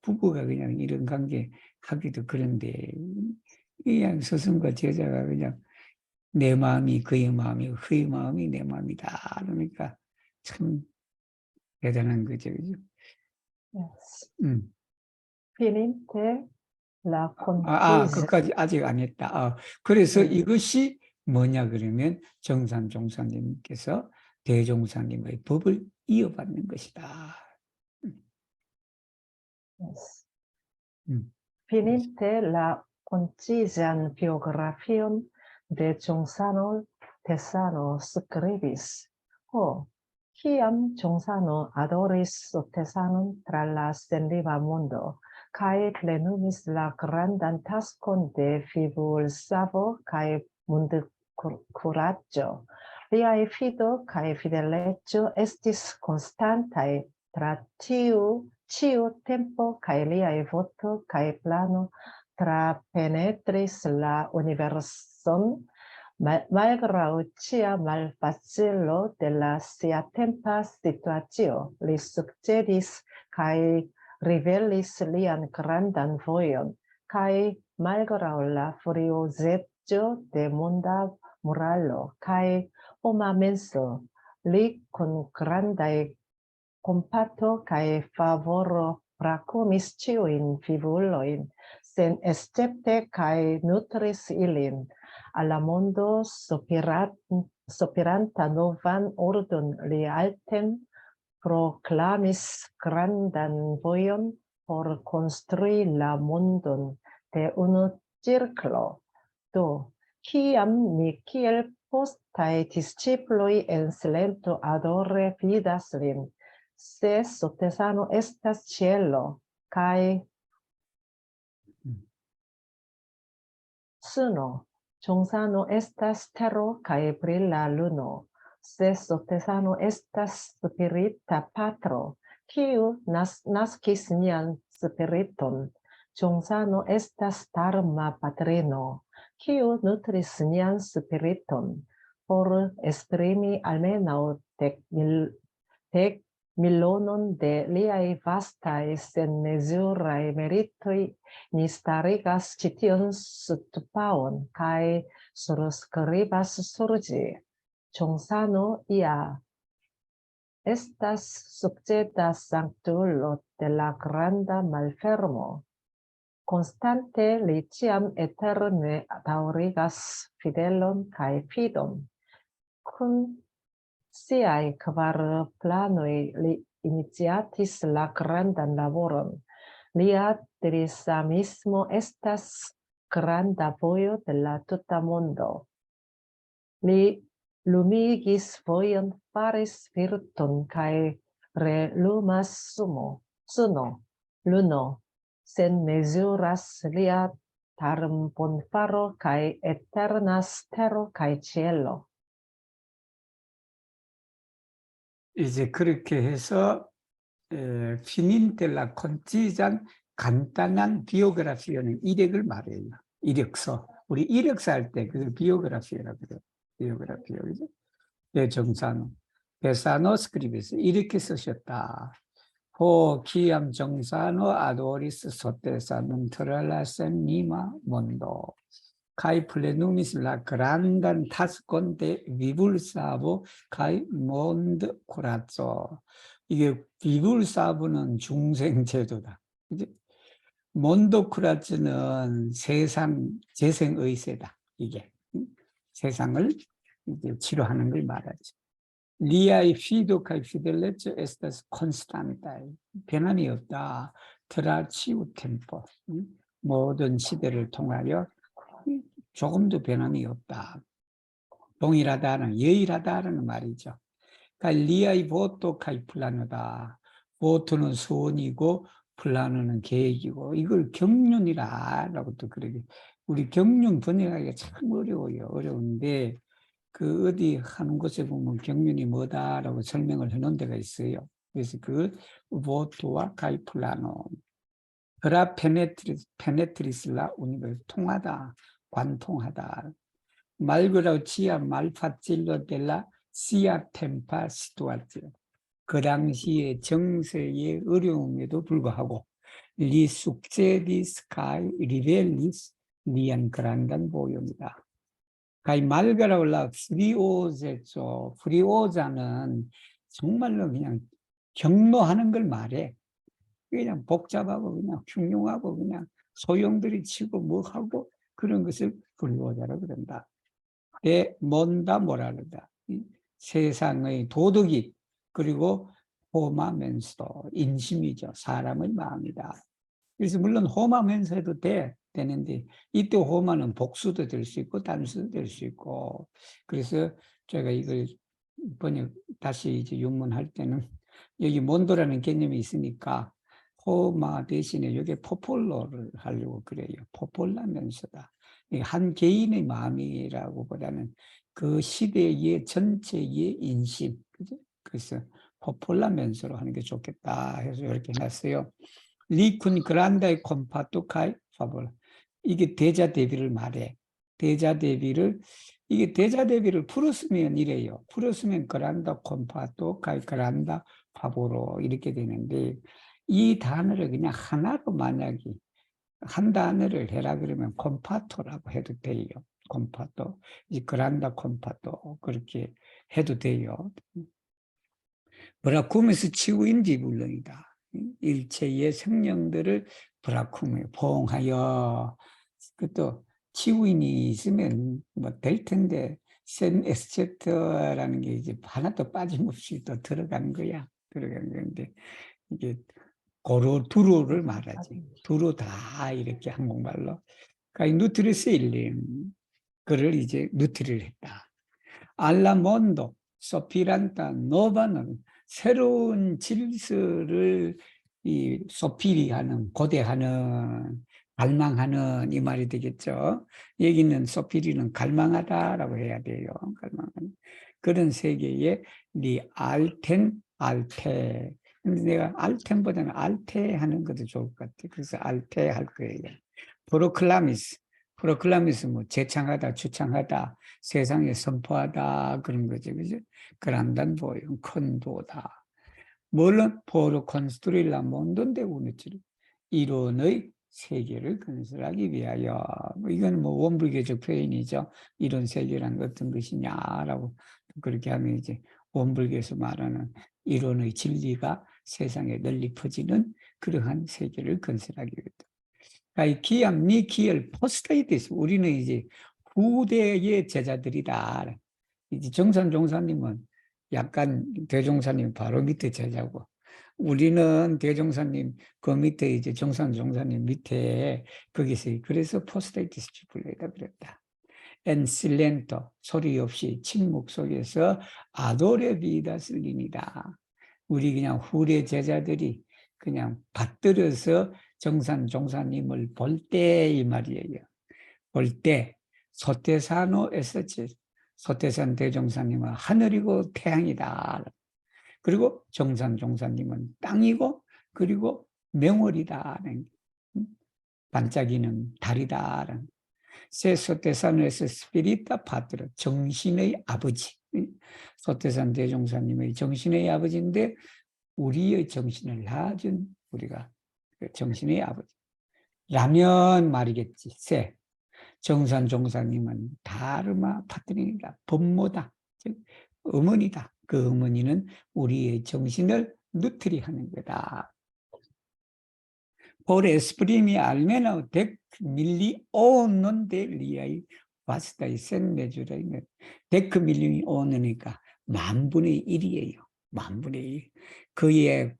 부부가 그냥 이런 관계 하기도 그런데 그냥 스승과 제자가 그냥 내 마음이 그의 마음이고 그의 마음이 내 마음이다. 그러니까 참 대단한 거죠. 그죠? Yes. 음. Finite la 그것까지 contigia. 아직 안 했다. 그래서 음, 이것이 뭐냐 그러면 정산 종사님께서 대종사님의 법을 이어받는 것이다. 음, yes. 음. Finite la concisan biografion de Gionsano Tesano scribis. Kiam Gionsano adoris Tesanon tra la sendiva mondo, cae plenumis la grandan taskon de fibulsavo cae mundi curaggio. Liae fido cae fideleggio estis constantae tra ciu tempo cae liae voto cae plano tra penetris la universon, malgrau cia malfacilo de la sia tempa situatio, li succedis cae rivelis lian grandan voion, cae malgrau la furioseggio de monda moralo, cae homa menso, li con grandae compato cae favoro bracumis ciuin fivuloin, sen escepte cae nutris ilin, alla mondo sopiranta novan ordon li altem proclamis grandan voion por construi la mondon de unu circlo. Do, ciam mi kiel postae disciploi en silento adore vidas lin, se Sotesano estas cielo, cae suno, Gionsano estas terro cae brilla luno, se Sotesano estas spirita patro, kiu nascis mian spiriton, Gionsano estas dharma patrino, kiu nutris mian spiriton, por esprimi almenau dec milonon de liai vastae sen mesurae meritoi ni starigas cition sutpaon cae suroscribas surgi. Gionsano ia estas succeda sanctulo de la granda malfermo. Constante li ciam eterne daurigas fidelon cae fidon. Cun siae kvar planoi li initiatis la grandan laboron. Lia trisamismo estas granda vojo de la tuta mondo. Li lumigis vojon, faris virton cae relumas suno, luno, sen mesuras lia bonfaro cae eternas terro cae cielo. 이제 그렇게 해서 피닌텔라 콘치잔 간단한 비오그라피어는 이력을 말해요. 이력서. 우리 이력서 할 때 그걸 비오그라피어라고 그래요. 비오그라피어. 그죠? 정사노. 베사노 스크립에서 이렇게 쓰셨다. 호 키암 정사노 아도리스 소테사 눈트랄라센 니마 몬도. 카이 플레누미스 라 그란단 타스콘데 비불사보 카이 몬드 코라조. 이게 비불사보는 중생제도다. 그지? 몬도 코라조는 세상 재생의세다. 이게 세상을 이제 치료하는 걸 말하죠. 리아이 피도 카이 피델레츠 에스타스 콘스탄타. 변함이 없다. 트라치우 템포. 모든 시대를 통하여 조금도 변함이 없다. 동일하다는, 유일하다는 말이죠. 그러니까 리아이 보토 카이 플라노다. 보토는 소원이고 플라노는 계획이고 이걸 경륜이라고 또 그러게. 우리 경륜 번역하기가 참 어려워요. 어려운데 그 어디 하는 곳에 보면 경륜이 뭐다라고 설명을 해놓은 데가 있어요. 그래서 그 보토와 카이 플라노. 그라 페네트리스라 우니베 통하다. 관통하다. 말그라우치아 말파찔로 델라 시아 템파 시투아티오. 그 당시의 정세의 어려움에도 불구하고 리 숙제디 스카이 리벨리스 리안 그란단 보용이다. 가이 말가라올라 프리오제죠. 프리오자는 정말로 그냥 경노하는 걸 말해. 그냥 복잡하고 그냥 흉흉하고 그냥 소용돌이 치고 뭐 하고 그런 것을 프리오자라고 그런다. 뭔다 뭐라 그런다. 세상의 도덕이 그리고 험하면서도 인심이죠. 사람의 마음이다. 그래서 물론 험하면서 해도 되는데 이때 험하는 복수도 될 수 있고 단수도 될 수 있고 그래서 제가 이걸 다시 이제 윤문할 때는 여기 몬도라는 개념이 있으니까 험하 대신에 여기 포폴로를 하려고 그래요. 포폴라면서다. 한 개인의 마음이라고 보다는 그 시대의 전체의 인심, 그죠? 그래서 포폴라면서로 하는 게 좋겠다 해서 이렇게 해놨어요. 리쿤 그란다의 콤파토 카이 파볼. 이게 대자 대비를 말해. 대자 대비를 이게 대자 대비를 풀었으면 이래요. 풀었으면 그란다 콤파토 카이 그란다 파보로 이렇게 되는데 이 단어를 그냥 하나로 만약에 한 단어를 해라 그러면 콤파토라고 해도 돼요. 콤파토. 이 그란다 콤파토 그렇게 해도 돼요. 브라쿠메스 치유인지 물론이다. 일체의 생명들을 브라쿠메 포옹하여 그것도 치유인이 있으면 뭐 될 텐데 센 에스체트라는 게 이제 하나도 빠짐없이 또 들어간 거야. 들어간 건데 이게 고루 두루를 말하지. 두루 다 이렇게 한국말로. 그러니까 누트리스 일림 그를 이제 누트리를 했다. 알라몬도 소피란타 노바는 새로운 질서를 이 소피리하는 고대하는 갈망하는 이 말이 되겠죠. 여기는 소피리는 갈망하다라고 해야 돼요. 갈망하는 그런 세계에 리 알텐 알테. 근데 내가 알텐보다는 알테 하는 것도 좋을 것 같아. 그래서 알테 할 거예요. 프로클라미스. 프로클라미스 뭐 제창하다, 주창하다, 세상에 선포하다 그런 거죠. 그죠? 그란단 보용 큰 도다. 물론 포로 콘스트릴라 몬돈데 우느치리 이론의 세계를 건설하기 위하여 이건 뭐 원불교적 표현이죠. 이론 세계란 어떤 것이냐라고 그렇게 하면 이제 원불교에서 말하는 이론의 진리가 세상에 널리 퍼지는 그러한 세계를 건설하기 위하여. 기암 니 기열 포스테이티스 우리는 이제 후대의 제자들이다. 이제 정산 종사님은 약간 대종사님 바로 밑에 제자고 우리는 대종사님 그 밑에 이제 정산 종사님 밑에 거기서 그래서 포스테이티스 불러다 그랬다. 엔실렌토 소리 없이 침묵 속에서 아도레 비다 쓸리니다. 우리 그냥 후대 제자들이 그냥 받들어서 정산 종사님을 볼 때 이 말이에요. 볼 때 소태산호 에서치 소태산 대종사님은 하늘이고 태양이다. 그리고 정산 종사님은 땅이고 그리고 명월이다. 반짝이는 달이다. 세 소태산에서 스피리타 파트로 정신의 아버지. 소태산 대종사님의 정신의 아버지인데 우리의 정신을 낳아준 우리가 정신의 아버지. 라면 말이겠지. 세. 정산 종사님은 다르마 파트너이다. 법모다. 즉 어머니다. 그 어머니는 우리의 정신을 누트리하는 거다. Por esprimir almeno dec milioni de liai basta y sen me주라이면 데크 밀리언이 오느니까 만분의 1이에요. 만분의 1. 그의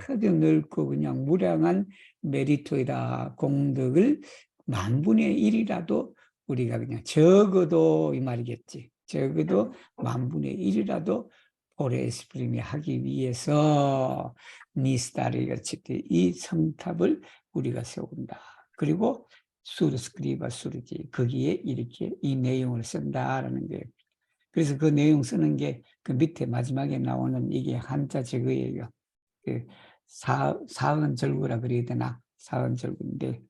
크게 넓고 그냥 무량한 메리토이다 공덕을 만분의 1이라도 우리가 그냥 적어도 이 말이겠지. 적어도 만분의 1이라도 포레스프림이 하기 위해서 니스타리가 칠때 이 성탑을 우리가 세운다. 그리고 수르스크리바 수르지 거기에 이렇게 이 내용을 쓴다라는 거예요. 그래서 그 내용 쓰는 게 그 밑에 마지막에 나오는 이게 한자 저거예요. 그 사은절구라 그래야 되나? 사은절구인데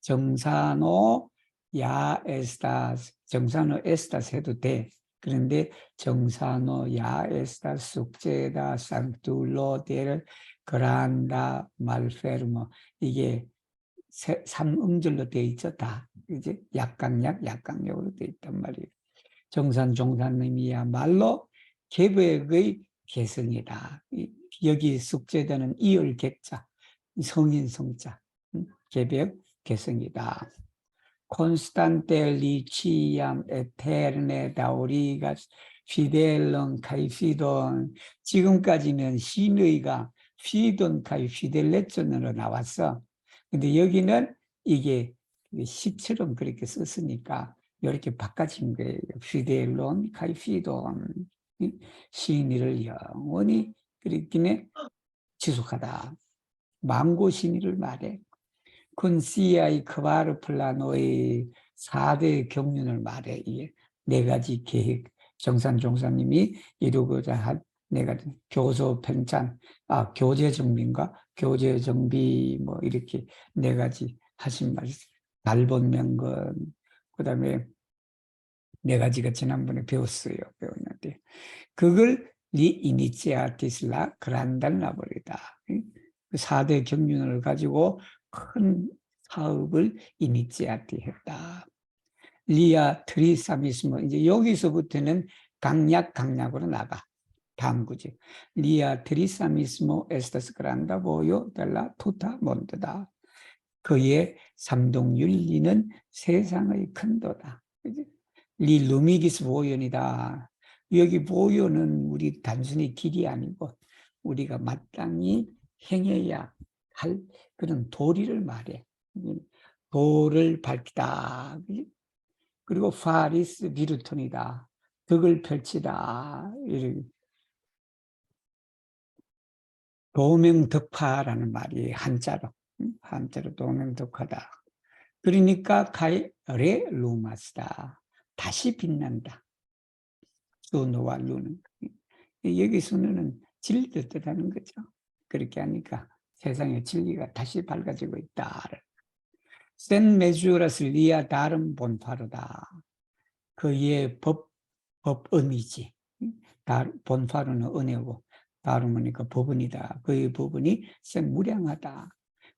정산호 야 에스타스, 정산어 에스타스 해도 돼. 그런데 정산어 야 에스타스 숙제다 상툴로 델 그란다 말페르모, 이게 3음절로 돼 있죠. 다 이제 약강약 약강약으로 돼 있단 말이에요. 정산 종산님이야말로 계백의 개성이다. 여기 숙제되는 이을 객자, 성인 성자, 계백 개성이다. Constante licciam eterne daurigas fidelum cae fidon. 지금까지는 신의가 fidon cae fidel레존으로 나왔어. 근데 여기는 이게 시처럼 그렇게 썼으니까 이렇게 바꿔진 거예요. fidelum cae fidon. 신의를 영원히 그렇게 지속하다. 망고 신의를 말해. 콘시아이 크바르 플라노의 4대 경륜을 말해. 이게 4가지 계획, 정산 종사님이 이루고자 한 4가지 교소 편찬, 교재 정비인가? 교재 정비 뭐 이렇게 4가지 하신 말씀. 달본 명건, 그 다음에 4가지가 지난번에 배웠는데 그걸 리 이니치아티슬라 그란달 라버리다. 그 4대 경륜을 가지고 큰 사업을 이니치아티 했다. 리아 트리사미스모, 이제 여기서부터는 강약으로 나가. 다음 구절. 리아 트리사미스모 에스타스 그란다 보요 델라 투타 몬드다. 그의 삼동윤리는 세상의 큰도다. 리 루미기스 보현이다. 여기 보현은 우리 단순히 길이 아니고 우리가 마땅히 행해야 할 그런 도리를 말해. 도를 밝히다. 그리고 파리스 비루톤이다. 덕을 펼치다. 도명덕화라는 말이 한자로. 한자로 도명덕화다. 그러니까 카이레 루마스다. 다시 빛난다. 수노와 루는. 여기 수는 진리를 뜻하는 거죠. 그렇게 하니까 세상의 진리가 다시 밝아지고 있다. 센 메주라스 리아 다른 본파르다. 그의 법은이지. 본파르는 은혜고 다름이니까 법은이다. 그의 법은이 센 무량하다.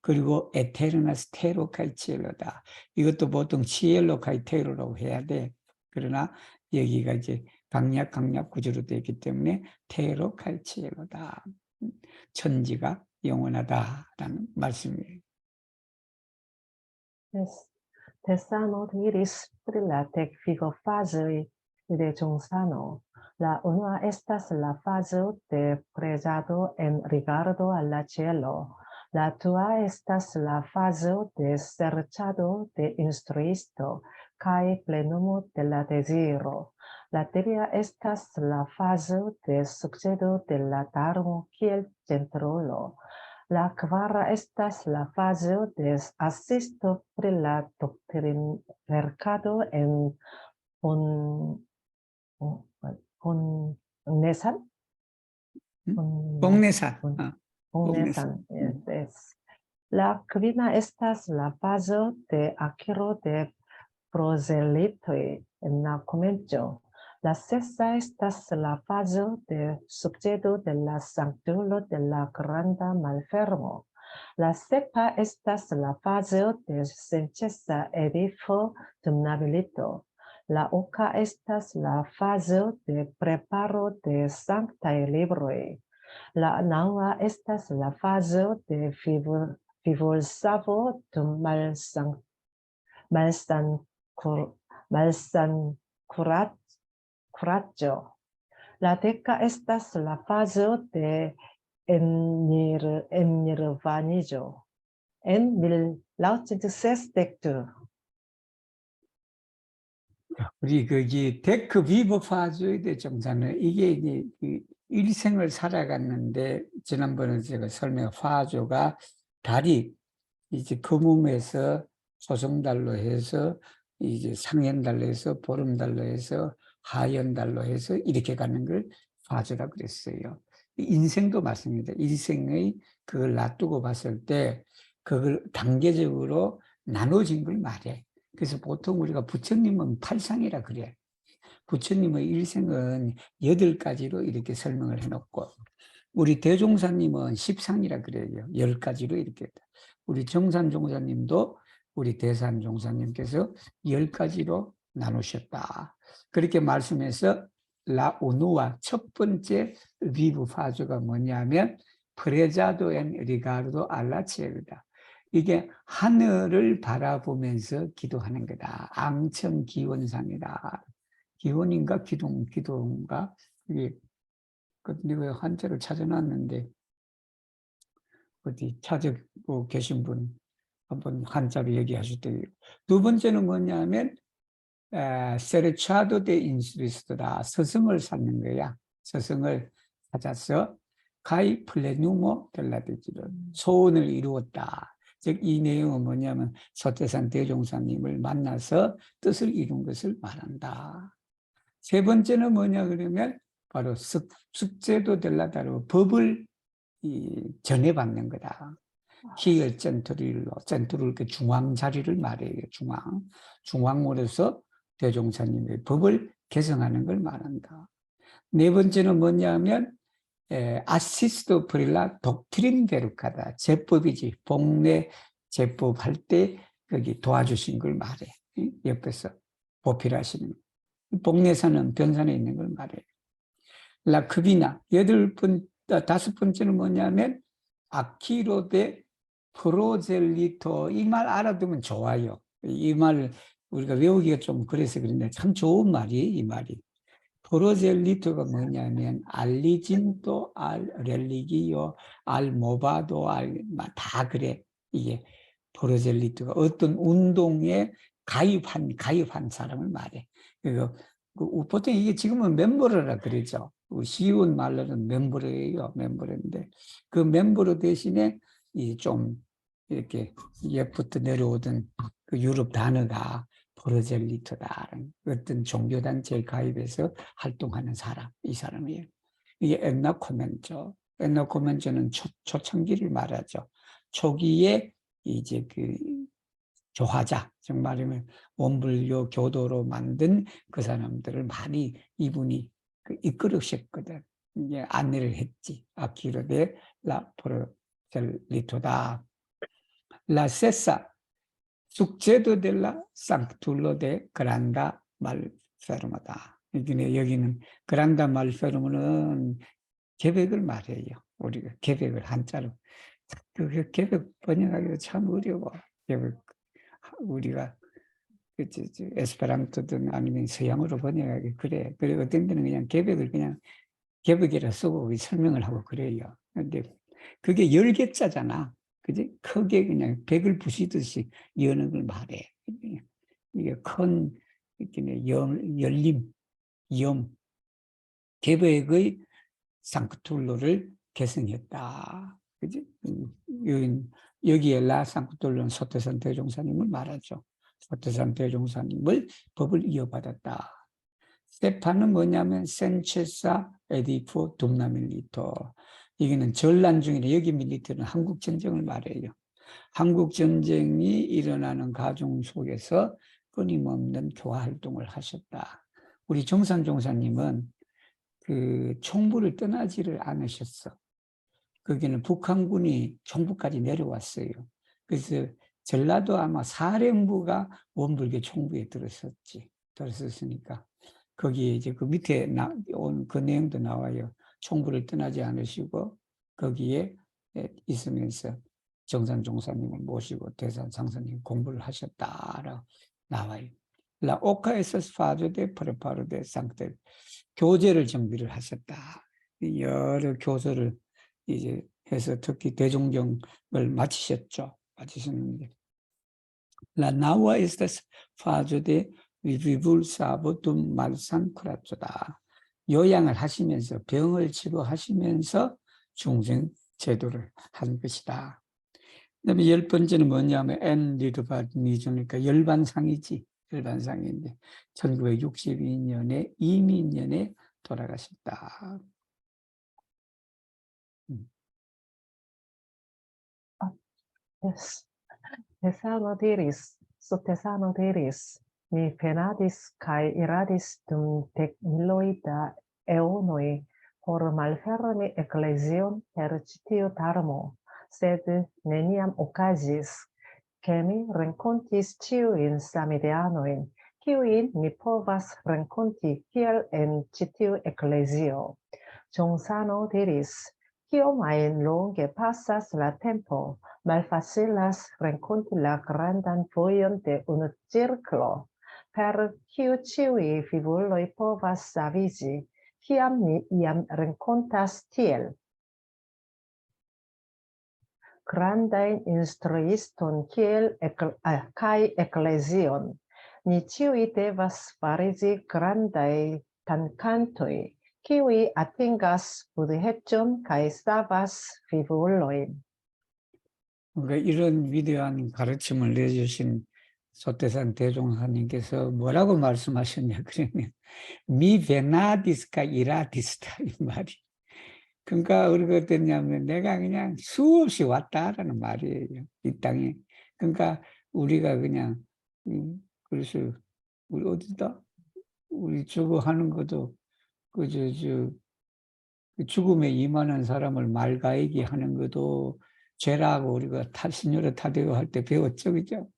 그리고 에테르나스 테로카이 치엘로다. 이것도 보통 치엘로카이 테로라고 해야 돼. 그러나 여기가 이제 강약 구조로 되어 있기 때문에 테로카이 치엘로다. 천지가 영원하다라는 말씀이에요. Tessano diris pri la tekvigo fazoj de Johnsano. La unua estas la fazo de prezado en rigardo al la cielo. La dua estas la fazo de serĉado de instruisto kaj plenumo de la deziro. La tria estas la fazo de sukcedo de la darmo kiel centrolo. La kvara estas la fazo de asisto pri la doktrinverkado en Ponnesan. 복내산. Ponnesan. Yes. La kvina estas la fazo de akiro de proselitoj en la komenco. La sesa estas la fazo de sukcedo de la sanktulo de la granda malfermo. La sepa estas la fazo de senĉesa edifo dum la milito. La oka estas la fazo de preparo de sanktaj libroj. La naŭa estas la fazo de vivulsavo dum malsankuraĝo. La deka estas la fazo de enirvaniĝo. En 1962. 우리 거기 데크 비버 파주의 정사는 이게 이제 일생을 살아갔는데 지난번에 제가 설명 파주가 달이 이제 금음에서 소성달로 해서 이제 상현달로 해서 보름달로 해서 하현달로 해서 이렇게 가는 걸 파주라 그랬어요. 인생도 맞습니다. 인생의 그걸 놔두고 봤을 때 그걸 단계적으로 나눠진 걸 말해. 그래서 보통 우리가 부처님은 팔상이라 그래. 부처님의 일생은 8가지로 이렇게 설명을 해놓고, 우리 대종사님은 10상이라 그래요. 10가지로 이렇게. 우리 정산종사님도 우리 대산종사님께서 10가지로 나누셨다. 그렇게 말씀해서 라오누와 첫 번째 비브 파조가 뭐냐면 프레자도 엔 리가르도 알라치에르다. 이게 하늘을 바라보면서 기도하는 거다. 앙청 기원상이다. 기원인가 기도인가 이게 내가 한자를 찾아놨는데 어디 찾고 계신 분 한번 한자로 얘기하실 때. 두 번째는 뭐냐면 세르차도 데 인스리스트다. 스승을 찾는 거야. 스승을 찾아서 가이 플레누모 델라데지를 소원을 이루었다. 즉 이 내용은 뭐냐면 서태산 대종사님을 만나서 뜻을 이룬 것을 말한다. 세 번째는 뭐냐 그러면 바로 숙제도 델라다로 법을 전해받는 거다. 히얼 센트릴로, 센트릴 그 중앙 자리를 말해요. 중앙으로서 대종사님의 법을 개성하는 걸 말한다. 네 번째는 뭐냐면 아시스트 프릴라 독트린 베루카다. 제법이지. 복례 제법할 때 거기 도와주신 걸 말해. 옆에서 보필하시는. 복례사는 변산에 있는 걸 말해요. 라크비나 다섯 번째는 뭐냐면 아키로데 프로젤리토. 이 말 알아두면 좋아요. 이 말 우리가 외우기가 좀 그래서 그런데 참 좋은 말이에요. 이 말이. 프로젤리토가 뭐냐면 알리진도 알 렐리기요 알 모바도 다 그래. 이게 프로젤리토가 어떤 운동에 가입한 사람을 말해. 그리고 보통 이게 지금은 멤버르라 그러죠. 쉬운 말로는 멤버르예요. 멤버르인데 그 멤버르 대신에 좀 이렇게 옛부터 내려오던 그 유럽 단어가 프로젤리트다. 어떤 종교단체에 가입해서 활동하는 사람, 이 사람이에요. 이게 엔나코멘조. 엔나코멘조는 초창기를 말하죠. 초기에 이제 그 교화자, 정말이면 원불교 교도로 만든 그 사람들을 많이 이분이 이끌으셨거든. 이게 안내를 했지. 아키르데 라 프로젤리토다. 라 세사 숙제도 델라 상투로 데 그란다 말페르모다. 여기는 그란다 말페르모는 계획을 말해요. 우리가 계획을 한자로. 그 계획 번역하기가 참 어려워. 계획 우리가 에스페란토든 아니면 서양어로 번역하기 그래. 그래 어떤 데는 그냥 계획을 그냥 계획이라 쓰고 설명을 하고 그래요. 근데 그게 10개자잖아. 그지? 크게 그냥 백을 부시듯이 여는 걸 말해. 이게 큰 열림, 염, 계획의 상크툴로를 개성했다. 그지? 여기에 라 상크툴로는 소태산 대종사님을 말하죠. 소태산 대종사님을 법을 이어받았다. 스테파는 뭐냐면 센체사 에디포 둠나밀리토. 이거는 전란 중이라 여기 밀리토는 한국 전쟁을 말해요. 한국 전쟁이 일어나는 가정 속에서 끊임없는 교화 활동을 하셨다. 우리 정산 종사님은 그 총부를 떠나지를 않으셨어. 거기는 북한군이 총부까지 내려왔어요. 그래서 전라도 아마 사령부가 원불교 총부에 들었었으니까 거기에 이제 그 밑에 온 그 내용도 나와요. 총부를 떠나지 않으시고 거기에 있으면서 정산 종사님을 모시고 대산 상사님 공부를 하셨다라고 나와요. La oca es espacio de preparo de 상태 교재를 정비를 하셨다. 여러 교서를 이제 해서 특히 대종경을 마치셨죠. 마치셨는데 La nava es espacio de vivir sabotum malsan 쿠라조다. 요양을 하시면서 병을 치료하시면서 중생 제도를 한 것이다. 그다음에 10번째는 뭐냐면 엔리르바니조니까 열반상이지. 열반상인데 1962년에 이민년에 돌아가셨다. Yes. Esa no diris sotesano diris, mi penadis cae iradis dum 10.000 da eonoi por malfermi ecclesion per citiu tarmo, sed neniam okazis, che mi rencontis ciuin samideanoin, kiuin mi povas renconti kiel en citiu ecclesio. Johnsano diris, kiom ajn longe passas la tempo, malfacilas renkonti la grandan vojon de unu cirklo, per kiu ĉiuj vivuloj povas saviĝi, kiam ni iam renkontas tiel grandajn instruiston kiel kaj eklezion. Ni ĉiuj devas fariĝi grandaj tankantoj, kiuj atingas budhejon kaj savas vivulojn. 그러니까 이런 위대한 가르침을 내주신 소태산 대종사님께서 뭐라고 말씀하셨냐 그러면 미 베나디스카 이라디스타 이 말이. 그러니까 우리가 어땠냐면 내가 그냥 수없이 왔다라는 말이에요. 이 땅에. 그러니까 우리가 그냥 그래서 우리 어디다 우리 주거하는 것도 그 죽음에 임하는 사람을 말가이기 하는 것도 죄라고 우리가 신유를 타대할 때 배웠죠, 그죠?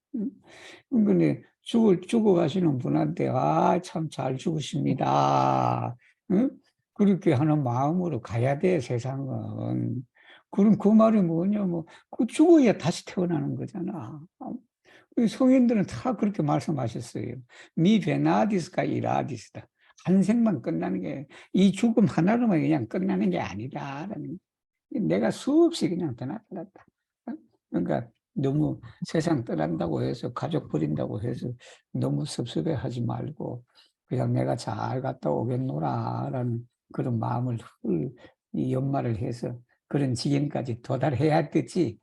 근데 죽어가시는 분한테 참 잘 죽으십니다. 응? 그렇게 하는 마음으로 가야 돼, 세상은. 그럼 그 말이 뭐냐, 그 죽어야 다시 태어나는 거잖아. 성인들은 다 그렇게 말씀하셨어요. 미 베나디스가 이라디스다. 한 생만 끝나는 게, 이 죽음 하나로만 그냥 끝나는 게 아니다라는. 내가 수없이 그냥 떠났다. 그러니까 너무 세상 떠난다고 해서 가족 버린다고 해서 너무 섭섭해하지 말고 그냥 내가 잘 갔다 오겠노라라는 그런 마음을 이 연말을 해서 그런 지경까지 도달해야 되지.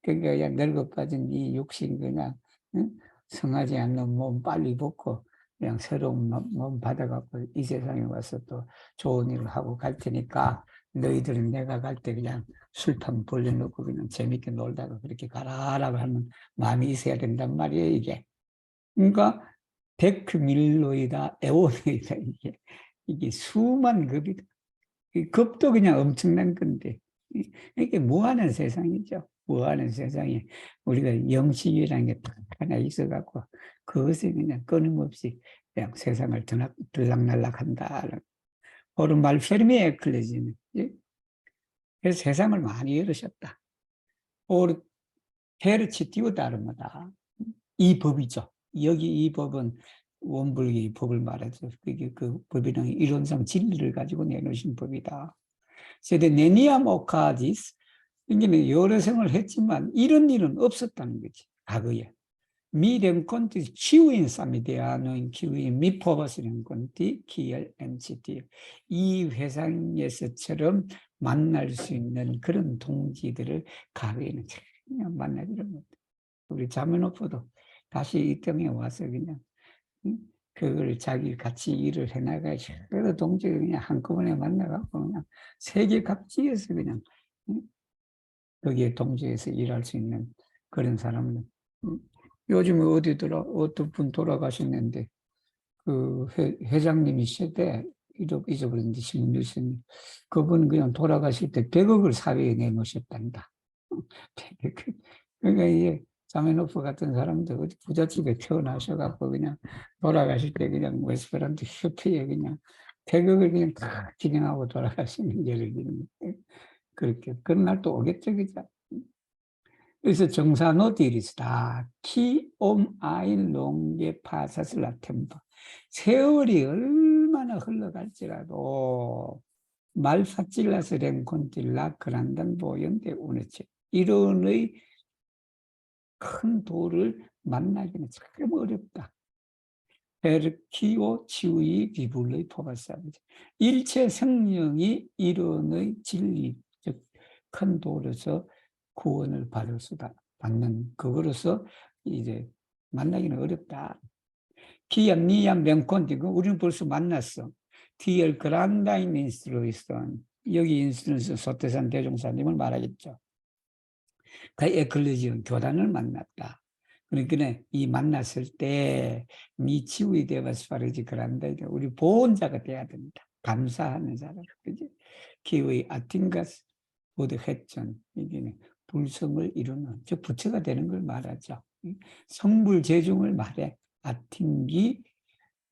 그러니까 그냥 늙어 빠진 이 육신 그냥 성하지 않는 몸 빨리 벗고 그냥 새로운 몸 받아갖고 이 세상에 와서 또 좋은 일을 하고 갈 테니까 너희들은 내가 갈 때 그냥 술판 벌려놓고 그냥 재밌게 놀다가 그렇게 가라라고 하는 마음이 있어야 된단 말이에요, 이게. 그러니까 데크밀로이다, 에오노이다, 이게 수만 급이다. 이 급도 그냥 엄청난 건데. 이게 무한한 세상이죠. 무한한 세상에 우리가 영식이라는 게 딱 하나 있어갖고 그것에 그냥 끊임없이 그냥 세상을 들락날락한다. 오른말 페르미 에클레지는 그래서 세상을 많이 열으셨다. 오르 페르치티오 다르마다 이 법이죠. 여기 이 법은 원불기 법을 말하죠. 그게 그 법이랑 이론상 진리를 가지고 내놓으신 법이다. 세대 네니암 오카디스 이게 여러 생을 했지만 이런 일은 없었다는 거지. 과거에. 미 렘콘티 치우인 사미데아노인 키우인 미포버스 렘콘티 키엘 엔시티 이 회상에서처럼 만날 수 있는 그런 동지들을 과거에는 전혀 만나지를 못해. 우리 자매노프도 다시 이 땅에 와서 그냥 그걸 자기 같이 일을 해나가야지. 그래도 동지를 그냥 한꺼번에 만나갖고 그냥 세계 각지에서 그냥 거기에 동지에서 일할 수 있는 그런 사람들. 요즘에 어디더라? 어떤 분 돌아가셨는데 그 회장님이시대 잊어버렸는데 신문뉴스님 그분 그냥 돌아가실 때 100억을 사회에 내놓으셨단다. 100억. 그러니까 이제 자메노프 같은 사람들 어디 부잣집에 태어나셔갖고 그냥 돌아가실 때 그냥 웨스페란트 협회에 그냥 100억을 그냥 딱 기증하고 돌아가시는 예를 들면 그렇게 그런 날도 오겠죠, 그죠? 그래서 정사노 디리스다 키옴 아인 롱게 파사슬라 템버 세월이 얼마나 흘러갈지라도 말파찔라스 랭콘틸라 그란단 보연데 우네체 이런의 큰 도를 만나기는 참 어렵다. 베르키오 치우이 비불의 포바사입니다. 일체 성령이 이론의 진리 즉 큰 도로서 구원을 받는 그거로서 이제 만나기는 어렵다. 기암 니암 맹콘디 우리는 벌써 만났어. 디얼 그란다인 인스트루이스턴 여기 인스트루이스턴 소태산 대종사님을 말하겠죠. 그 에클레지온 교단을 만났다. 그러니까 이 만났을 때 미치우이 데바스파르지 그란다. 우리 보온자가 돼야 된다. 감사하는 사람. 그지? 기의 아틴가스 보드 해전 이게 불성을 이루는 저 부처가 되는 걸 말하죠. 성불 제중을 말해. 아틴기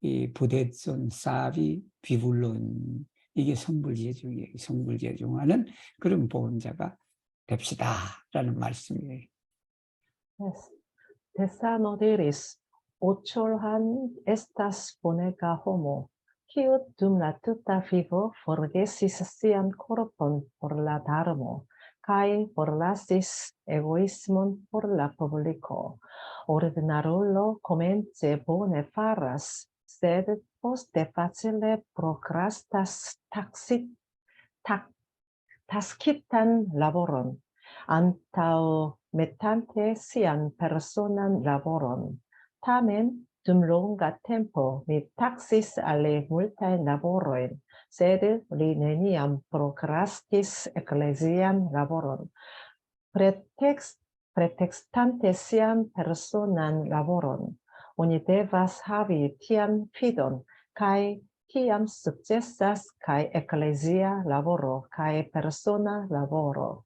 이 부대존 사비 비불론 이게 성불제중이에요. 성불제중하는 그런 보험자가 됩시다라는 말씀이에요. Yes. Thessalonicis, ocholhan estas bonega homo, kiu dum la tuta vivo forgesis sian korpon por la dharmo, kai forlasis egoismon por la publiko. Ordinarulo komence bone faras, sed poste facile prokrastas taskitan laboron, antau metante sian personan laboron. Tamen, dum longa tempo mi taxis alle multae laboroin, sed li neniam prokrastis ecclesiam laboron. Pretextante sian personan laboron, oni devas havi tiam fidon, kai tiam successas kai ecclesia laboro kai persona laboro.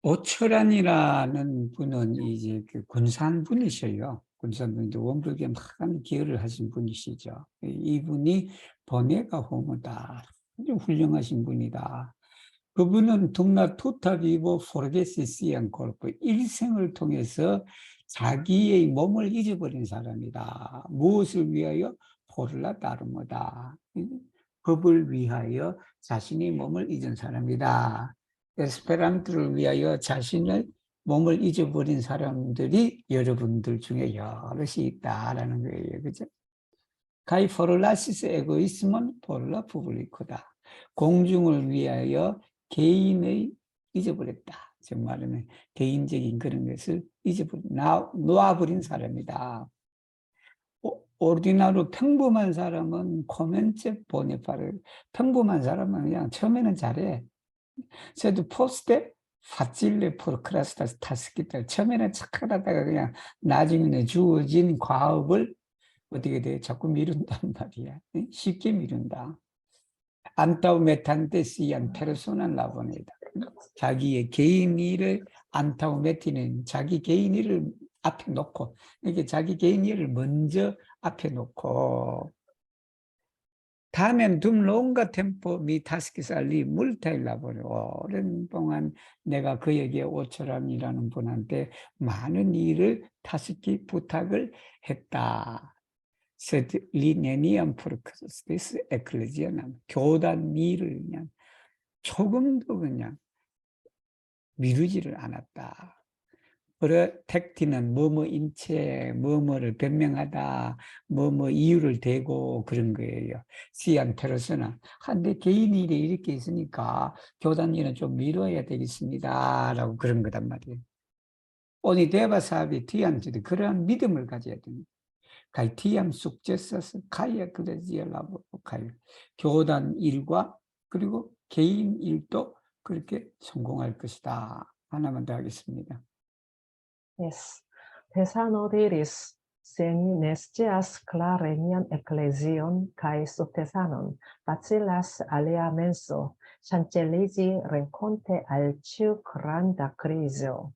오철안이라는 분은 이제 그 군산 분이셔요. 군산 분인데 원불교에 많은 기여를 하신 분이시죠. 이분이 번외가 호모다. 아주 훌륭하신 분이다. 그분은 둠나 투타비보 포르게시시안 골프 일생을 통해서 자기의 몸을 잊어버린 사람이다. 무엇을 위하여? 포르라 다르모다. 법을 위하여 자신의 몸을 잊은 사람이다. 에스페란토를 위하여 자신의 몸을 잊어버린 사람들이 여러분들 중에 여럿이 있다라는 거예요. 그죠? 가이 포르라시스 에고이스몬 포르라 부블리코다. 공중을 위하여 개인의 잊어버렸다. 정말은 개인적인 그런 것을 놓아버린 사람이다. 오르디나로 평범한 사람은 코멘체 보네파르. 평범한 사람은 그냥 처음에는 잘해. 저도 포스트 파찔레 포르크라스타스 타스키타 처음에는 착하다가 그냥 나중에는 주어진 과업을 어떻게 돼? 자꾸 미룬단 말이야. 쉽게 미룬다. 안타우 메탄테시안 페르소난 라보네다. 자기의 개인 일을 안타우 메티는 자기 개인 일을 앞에 놓고 이렇게 자기 개인 일을 먼저 앞에 놓고 다음엔 둠 롱가 템포 미 타스키살리 물타일 라보네. 오랜 동안 내가 그에게 오철함이라는 분한테 많은 일을 타스키 부탁을 했다. 리네니엄 프로크스티스 에클레지아나 교단 일을 그냥 조금도 그냥 미루지를 않았다. 프로텍티는 뭐뭐 인체 뭐뭐를 변명하다 뭐뭐 이유를 대고 그런 거예요. 시안 페르소나 한데 개인 일이 이렇게 있으니까 교단 일은 좀 미뤄야 되겠습니다 라고 그런 거단 말이에요. 오니 데바사비 티안지도 그러한 믿음을 가져야 됩니다. 가이티암 숙제서스 카이아 그레지엘라보 카이 교단 일과 그리고 개인 일도 그렇게 성공할 것이다. 하나만 더 하겠습니다. Yes. Thessalonicis, seni nescias clare nian ecclesion kai sotesanon, facilas alia menso, chancelligi renconte al ciu granda criso.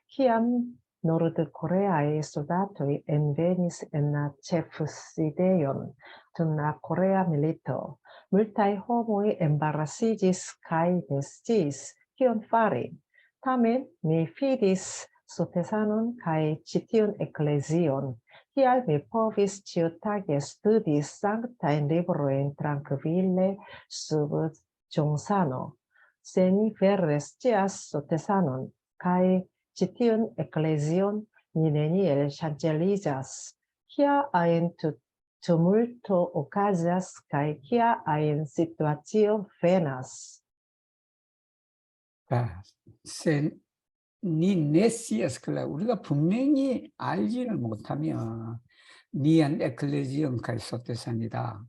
Ciam Nord Koreae soldatoi envenis en la ĉefsidejon dum la Korea milito, multaj homoj embarrasigis kaj nesciis kion fari. Tamen mi fidis sotesanon kaj ĉi tiun eklezion, kial mi povis ĉiutage studi sanktajn librojn trankvile sub ĵonsano. Se ni vere scias sotesanon kaj ĉi tiun eklezion ni neniel ŝanĝeliĝas. Kia ajn tumulto okazas kaj kia ajn situacio venas. 니 네시에스클라 우리가 분명히 알지를 못하면 니안 에클레지엄 칼소테산이다.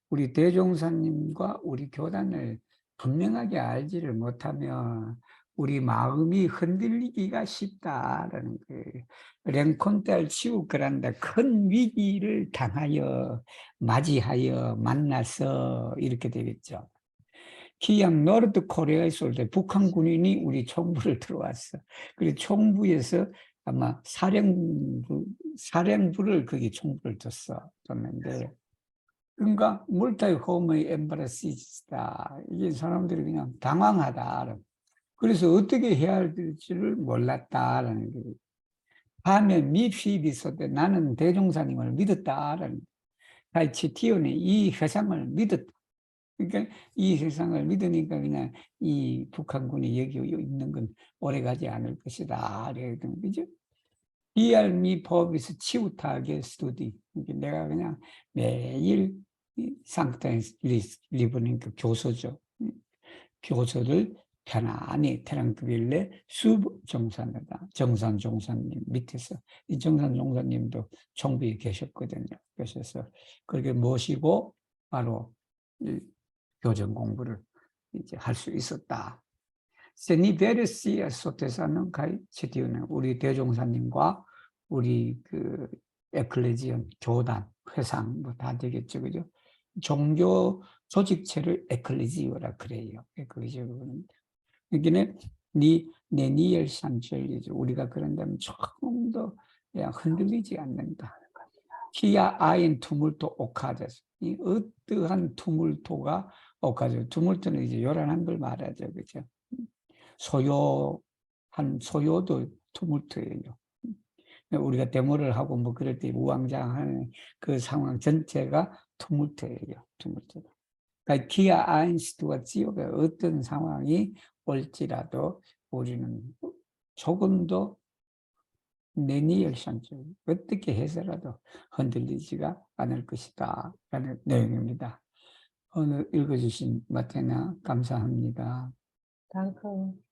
우리 대종사님과 우리 교단을 분명하게 알지를 못하면 우리 마음이 흔들리기가 쉽다라는 거예요. rencontre 치우 그란다. 큰 위기를 당하여 맞이하여 만나서 이렇게 되겠죠. 기양 노르트 코리아에 쏠 때 북한 군인이 우리 총부를 들어왔어. 그리고 총부에서 아마 사령부를 거기 총부를 뒀는데, 그러니까 물타이 홈의 엠바라시스다. 이게 사람들이 그냥 당황하다. 그래서 어떻게 해야 할지를 몰랐다라는 거예요. 밤에 미피비 때 나는 대종사님을 믿었다라는 가이치티온의 이 회상을 믿었다. 그러니까 이 세상을 믿으니까 그냥 이 북한군이 여기 있는 건 오래가지 않을 것이다. 그죠? 비알미 법에서 치우타게 스터디. 내가 그냥 매일 상태 리브닝 그 교서죠. 교서를 편안히 테랑크빌레 수브 정산이다. 정산 종사님 밑에서 이 정산 종사님도 총부에 계셨거든요. 그래서 그렇게 모시고 바로 교정 공부를 이제 할 수 있었다. 세니베르시아 소테사는 가이치디오는 우리 대종사님과 우리 그 에클레지언 교단 회상 뭐 다 되겠죠, 그죠? 종교 조직체를 에클레지오라 그래요. 에클레지오는 그러니까 네니엘 산절이죠. 우리가 그런다면 조금 더 그냥 흔들리지 않는다. 키아 아인 투물토 오카데스. 이 어떠한 투물토가 오카죠. 투물토는 이제 요란한 걸 말하죠, 그죠? 소요도 투물토예요. 우리가 데모를 하고 뭐 그럴 때 우왕좌왕하는 그 상황 전체가 투물토예요, 투물토. 그러니까 기아 아인슈트와 지옥의 어떤 상황이 올지라도 우리는 조금 더 내니얼션적 어떻게 해서라도 흔들리지가 않을 것이다 라는 내용입니다. 오늘 읽어주신 마테나 감사합니다. Danke.